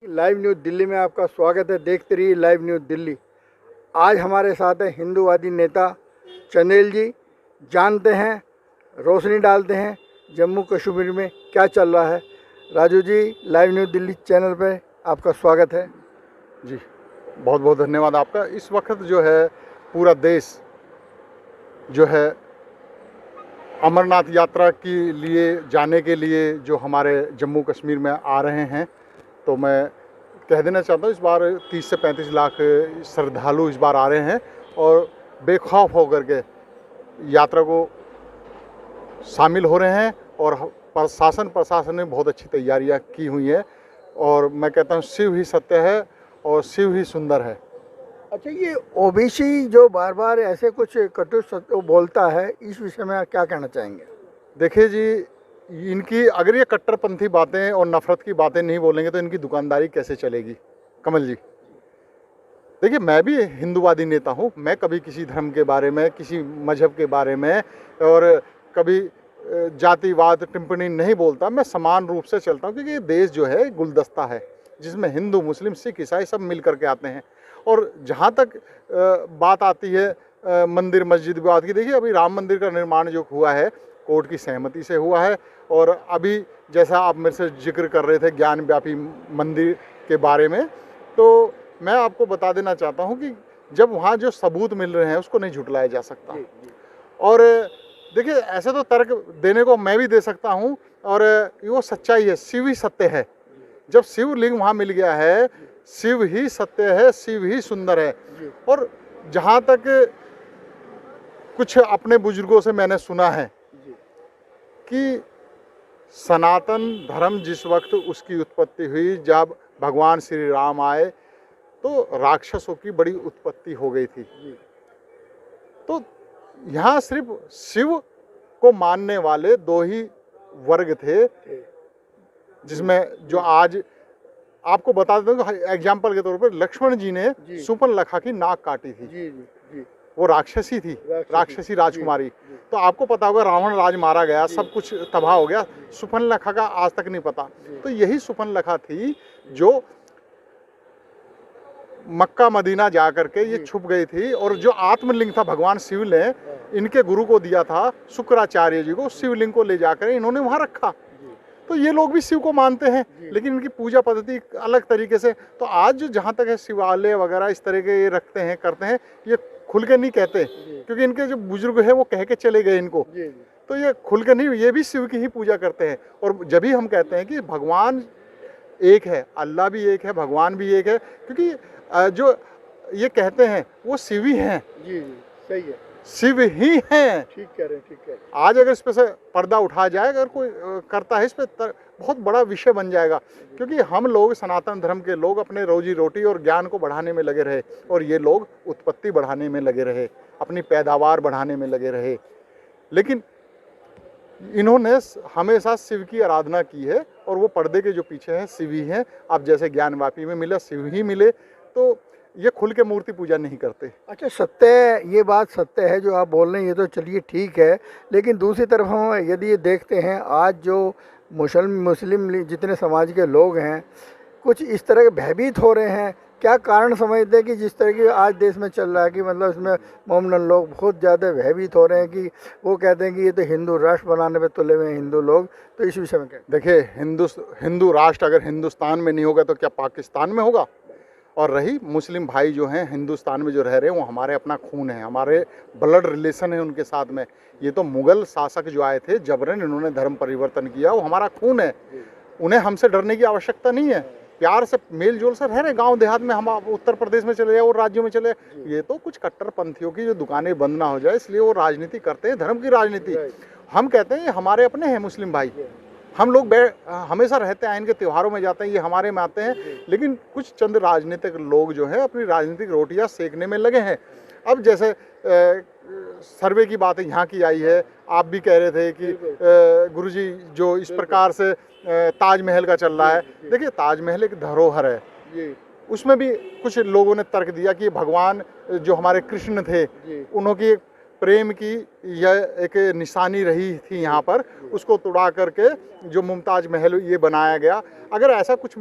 Live news Delhi में आपका स्वागत है। देखते रहिए लाइव न्यूज़ दिल्ली। आज हमारे साथ है हिंदूवादी नेता चंदेल जी। जानते हैं, रोशनी डालते हैं जम्मू कश्मीर में क्या चल रहा है। Raju ji, live news Delhi channel पर आपका स्वागत है। जी, बहुत बहुत धन्यवाद आपका। इस वक्त जो है पूरा देश जो है अमरनाथ यात्रा के लिए जाने के लिए जो हमारे जम्मू कश्मीर में आ रहे हैं, तो मैं कह देना चाहता हूँ इस बार 30 से 35 लाख श्रद्धालु इस बार आ रहे हैं और बेखौफ होकर के यात्रा को शामिल हो रहे हैं। और प्रशासन ने बहुत अच्छी तैयारियां की हुई है और मैं कहता हूँ शिव ही सत्य है और शिव ही सुंदर है। अच्छा, ये ओबीसी जो बार बार ऐसे कुछ कटु सत्य बोलता है, इस विषय में आप क्या कहना चाहेंगे? देखिए जी, इनकी अगर ये कट्टरपंथी बातें और नफरत की बातें नहीं बोलेंगे तो इनकी दुकानदारी कैसे चलेगी? कमल जी, देखिए मैं भी हिंदूवादी नेता हूँ। मैं कभी किसी धर्म के बारे में, किसी मजहब के बारे में और कभी जातिवाद टिप्पणी नहीं बोलता। मैं समान रूप से चलता हूँ क्योंकि ये देश जो है गुलदस्ता है जिसमें हिंदू, मुस्लिम, सिख, ईसाई सब मिल करके आते हैं। और जहाँ तक बात आती है मंदिर मस्जिद विवाद की, देखिए अभी राम मंदिर का निर्माण जो हुआ है कोर्ट की सहमति से हुआ है। और अभी जैसा आप मेरे से जिक्र कर रहे थे ज्ञान व्यापी मंदिर के बारे में, तो मैं आपको बता देना चाहता हूँ कि जब वहाँ जो सबूत मिल रहे हैं उसको नहीं झुटलाया जा सकता। और देखिए ऐसे तो तर्क देने को मैं भी दे सकता हूँ और वो सच्चाई है, शिव ही सत्य है। जब शिवलिंग वहाँ मिल गया है, शिव ही सत्य है, शिव ही सुंदर है। और जहाँ तक कुछ अपने बुजुर्गों से मैंने सुना है कि सनातन धर्म जिस वक्त उसकी उत्पत्ति हुई, जब भगवान श्री राम आए तो राक्षसों की बड़ी उत्पत्ति हो गई थी। तो यहाँ सिर्फ शिव को मानने वाले दो ही वर्ग थे, जिसमें जो आज आपको बता देता हूँ एग्जाम्पल के तौर पर लक्ष्मण जी ने सुपर्णरेखा की नाक काटी थी। वो राक्षसी थी, राक्षसी राजकुमारी। तो आपको पता होगा रावण राज मारा गया, सब कुछ तबाह हो गया, सुपर्णरेखा का आज तक नहीं पता। तो यही सुपर्णरेखा थी जो मक्का मदीना जा करके ये छुप गई थी। और जो आत्मलिंग था भगवान शिव ने इनके गुरु को दिया था, शुक्राचार्य जी को, शिवलिंग को ले जाकर इन्होंने वहां रखा। तो ये लोग भी शिव को मानते हैं लेकिन इनकी पूजा पद्धति अलग तरीके से। तो आज जो जहाँ तक है शिवालय वगैरह इस तरह के ये रखते हैं, करते हैं, ये खुल के नहीं कहते क्योंकि इनके जो बुजुर्ग है वो कह के चले गए इनको। तो ये खुल के नहीं, ये भी शिव की ही पूजा करते हैं। और जब भी हम कहते हैं कि भगवान एक है, अल्लाह भी एक है, भगवान भी एक है, क्योंकि जो ये कहते हैं वो शिव ही हैं। जी, सही है, शिव ही हैं। ठीक कह रहे हैं, ठीक कह रहे हैं। आज अगर इस पे से पर्दा उठा जाए, अगर कोई करता है इस पे बहुत बड़ा विषय बन जाएगा। क्योंकि हम लोग सनातन धर्म के लोग अपने रोजी रोटी और ज्ञान को बढ़ाने में लगे रहे और ये लोग उत्पत्ति बढ़ाने में लगे रहे, अपनी पैदावार बढ़ाने में लगे रहे। लेकिन इन्होंने हमेशा शिव की आराधना की है और वो पर्दे के जो पीछे हैं शिव ही हैं। अब जैसे ज्ञान व्यापी में मिला शिव ही मिले, तो ये खुल के मूर्ति पूजा नहीं करते। अच्छा, सत्य, ये बात सत्य है जो आप बोल रहे हैं, ये तो चलिए ठीक है। लेकिन दूसरी तरफ हम यदि ये देखते हैं, आज जो मुस्लिम जितने समाज के लोग हैं कुछ इस तरह के भयभीत हो रहे हैं। क्या कारण समझते हैं कि जिस तरह की आज देश में चल रहा है कि मतलब इसमें मोमडन लोग बहुत ज़्यादा भयभीत हो रहे हैं कि वो कहते हैं कि ये तो हिंदू राष्ट्र बनाने पे तुले हुए हैं हिंदू लोग। तो इस विषय में क्या? देखिए, हिंदू राष्ट्र अगर हिंदुस्तान में नहीं होगा तो क्या पाकिस्तान में होगा? और रही मुस्लिम भाई जो हैं हिंदुस्तान में जो रह रहे हैं, वो हमारे अपना खून है, हमारे ब्लड रिलेशन है उनके साथ में। ये तो मुगल शासक जो आए थे जबरन इन्होंने धर्म परिवर्तन किया, वो हमारा खून है। उन्हें हमसे डरने की आवश्यकता नहीं है, प्यार से मेल जोल से रह रहे। गांव देहात में हम उत्तर प्रदेश में चले जाए और राज्यों में चले, ये तो कुछ कट्टरपंथियों की जो दुकानें बंद ना हो जाए इसलिए वो राजनीति करते हैं, धर्म की राजनीति। हम कहते हैं हमारे अपने हैं मुस्लिम भाई, हम लोग हमेशा रहते हैं, इनके त्योहारों में जाते हैं, ये हमारे में आते हैं। लेकिन कुछ चंद राजनीतिक लोग जो है अपनी राजनीतिक रोटियां सेकने में लगे हैं। अब जैसे सर्वे की बात यहाँ की आई है, आप भी कह रहे थे कि गुरुजी जो इस प्रकार से ताजमहल का चल रहा है। देखिए, ताजमहल एक धरोहर है, उसमें भी कुछ लोगों ने तर्क दिया कि भगवान जो हमारे कृष्ण थे उन्होंने प्रेम की यह एक निशानी रही थी यहाँ पर, उसको तोड़ा करके जो मुमताज महल ये बनाया गया। अगर ऐसा कुछ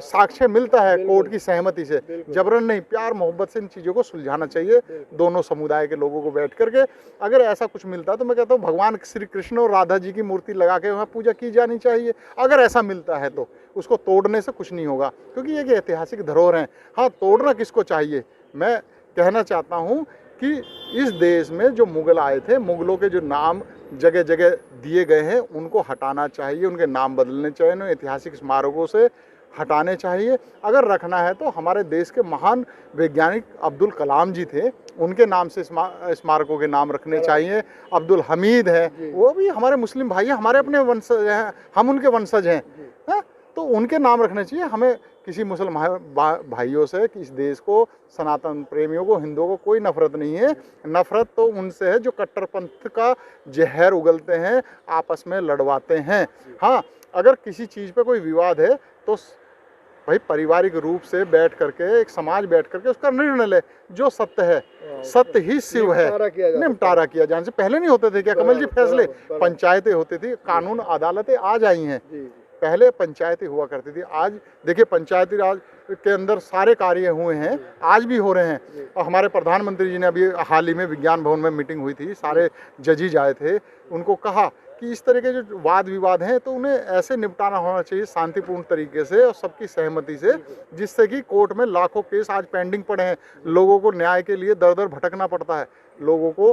साक्ष्य मिलता है कोर्ट की सहमति से, जबरन नहीं, प्यार मोहब्बत से इन चीज़ों को सुलझाना चाहिए दोनों समुदाय के लोगों को बैठ करके। अगर ऐसा कुछ मिलता है तो मैं कहता हूँ भगवान श्री कृष्ण और राधा जी की मूर्ति लगा के वहाँ पूजा की जानी चाहिए। अगर ऐसा मिलता है तो उसको तोड़ने से कुछ नहीं होगा, क्योंकि ये ऐतिहासिक धरोहर हैं। हाँ, तोड़ना किसको चाहिए? मैं कहना चाहता हूँ कि इस देश में जो मुगल आए थे, मुगलों के जो नाम जगह जगह दिए गए हैं उनको हटाना चाहिए, उनके नाम बदलने चाहिए, उन्हें ऐतिहासिक स्मारकों से हटाने चाहिए। अगर रखना है तो हमारे देश के महान वैज्ञानिक अब्दुल कलाम जी थे, उनके नाम से स्मारकों के नाम रखने चाहिए। अब्दुल हमीद है, वो भी हमारे मुस्लिम भाई हैं, हमारे अपने वंशज हैं, हम उनके वंशज हैं, तो उनके नाम रखने चाहिए। हमें किसी मुसलमान भाइयों से, कि इस देश को, सनातन प्रेमियों को, हिंदुओं को कोई नफरत नहीं है। नफरत तो उनसे है जो कट्टरपंथ का जहर उगलते हैं, आपस में लड़वाते हैं। हाँ, अगर किसी चीज़ पे कोई विवाद है तो भाई पारिवारिक रूप से बैठ करके, एक समाज बैठ करके उसका निर्णय ले। जो सत्य है, सत्य ही शिव है, निपटारा किया जाने से पहले नहीं होते थे क्या कमल जी फैसले? पंचायतें होती थी, कानून अदालतें आज आई हैं, पहले पंचायतें हुआ करती थी। आज देखिए पंचायती राज के अंदर सारे कार्य हुए हैं, आज भी हो रहे हैं। और हमारे प्रधानमंत्री जी ने अभी हाल ही में विज्ञान भवन में मीटिंग हुई थी, सारे जजेज आए थे, उनको कहा कि इस तरह के जो वाद विवाद हैं तो उन्हें ऐसे निपटाना होना चाहिए शांतिपूर्ण तरीके से और सबकी सहमति से, जिससे कि कोर्ट में लाखों केस आज पेंडिंग पड़े हैं। लोगों को न्याय के लिए दर दर भटकना पड़ता है लोगों को,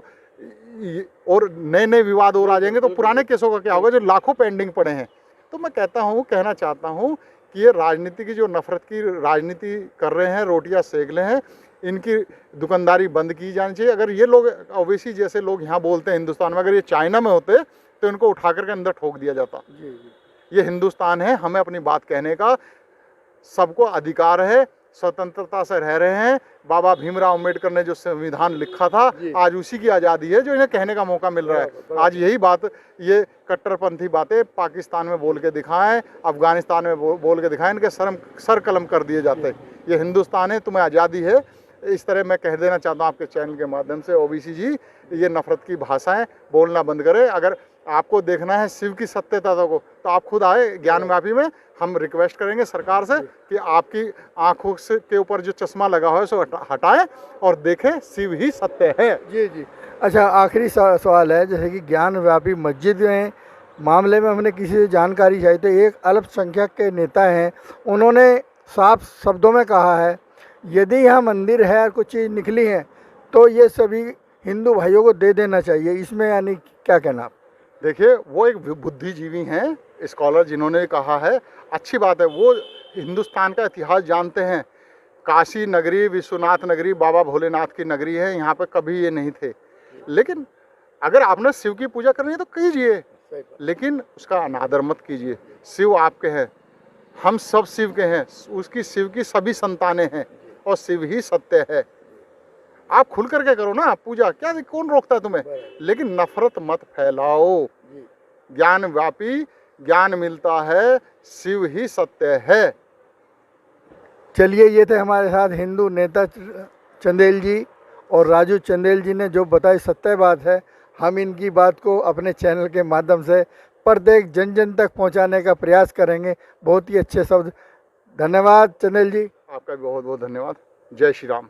और नए नए विवाद और आ जाएंगे तो पुराने केसों का क्या होगा जो लाखों पेंडिंग पड़े हैं। तो मैं कहना चाहता हूँ कि ये राजनीति की जो नफरत की राजनीति कर रहे हैं, रोटियां सेक रहे हैं, इनकी दुकानदारी बंद की जानी चाहिए। अगर ये लोग ओवैसी जैसे लोग यहाँ बोलते हैं हिंदुस्तान में, अगर ये चाइना में होते तो इनको उठा करके अंदर ठोक दिया जाता। ये हिंदुस्तान है, हमें अपनी बात कहने का सबको अधिकार है, स्वतंत्रता से रह रहे हैं। बाबा भीमराव अम्बेडकर ने जो संविधान लिखा था, आज उसी की आज़ादी है जो इन्हें कहने का मौका मिल रहा है। आज यही बात, ये कट्टरपंथी बातें पाकिस्तान में बोल के दिखाएं, अफगानिस्तान में बोल के दिखाएं, इनके सर कलम कर दिए जाते। ये हिंदुस्तान है, तुम्हें आज़ादी है। इस तरह मैं कह देना चाहता हूँ आपके चैनल के माध्यम से, ओबीसी जी, ये नफरत की भाषाएं बोलना बंद करें। अगर आपको देखना है शिव की सत्यता को तो आप खुद आए ज्ञानव्यापी में। हम रिक्वेस्ट करेंगे सरकार से कि आपकी आंखों से के ऊपर जो चश्मा लगा हुआ है उसे हटाएं और देखें शिव ही सत्य है। जी जी। अच्छा, आखिरी सवाल है, जैसे कि ज्ञानव्यापी मस्जिद में मामले में हमने किसी से जानकारी चाहिए तो एक अल्पसंख्यक के नेता हैं, उन्होंने साफ शब्दों में कहा है यदि यहाँ मंदिर है और कुछ चीज़ निकली है तो ये सभी हिंदू भाइयों को दे देना चाहिए। इसमें यानी क्या कहना आप? देखिए, वो एक बुद्धिजीवी हैं, स्कॉलर, जिन्होंने कहा है, अच्छी बात है। वो हिंदुस्तान का इतिहास जानते हैं। काशी नगरी, विश्वनाथ नगरी, बाबा भोलेनाथ की नगरी है, यहाँ पर कभी ये नहीं थे। लेकिन अगर आपने शिव की पूजा करनी है तो कीजिए, लेकिन उसका अनादर मत कीजिए। शिव आपके हैं, हम सब शिव के हैं, उसकी शिव की सभी संतानें हैं और शिव ही सत्य है। आप खुल करके करो ना पूजा, क्या कौन रोकता है तुम्हें? लेकिन नफरत मत फैलाओ। ज्ञान व्यापी, ज्ञान मिलता है, शिव ही सत्य है। चलिए, ये थे हमारे साथ हिंदू नेता चंदेल जी, और राजू चंदेल जी ने जो बताई सत्य बात है, हम इनकी बात को अपने चैनल के माध्यम से प्रत्येक जन जन तक पहुंचाने का प्रयास करेंगे। बहुत ही अच्छे शब्द, धन्यवाद चंदेल जी। आपका भी बहुत बहुत धन्यवाद। जय श्री राम।